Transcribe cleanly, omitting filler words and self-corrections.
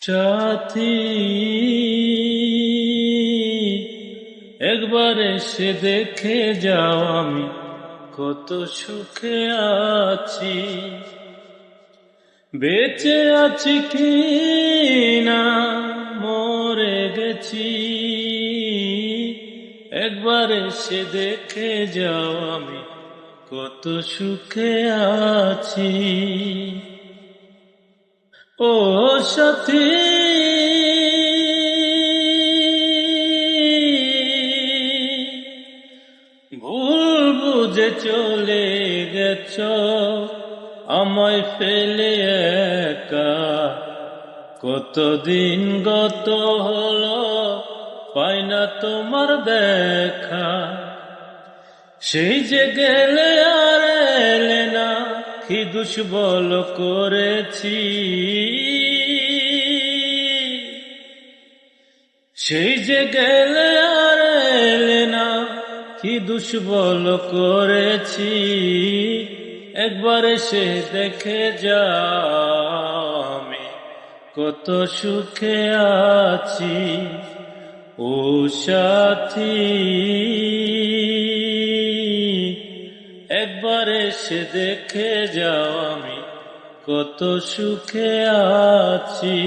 সাথী, একবার এসে দেখে যাও আমি কত সুখে আছি। বেঁচে আছি কি না মরে গেছি, একবার এসে দেখে যাও আমি কত সুখে আছি। ও সাথী, ভুল বুঝে চলে গেছ আমায় ফেলে একা। কতদিন গত হলো পাই না তোমার দেখা। সেই যে গেলে আর এলে না, কি দোষ বল করেছি। সেই যে গেলে আর এলে না, কি দোষ বল করেছি। একবার এসে দেখে যাও আমি কত সুখে আছি। ও সাথী, একবার এসে দেখে যাও আমি কত সুখে আছি।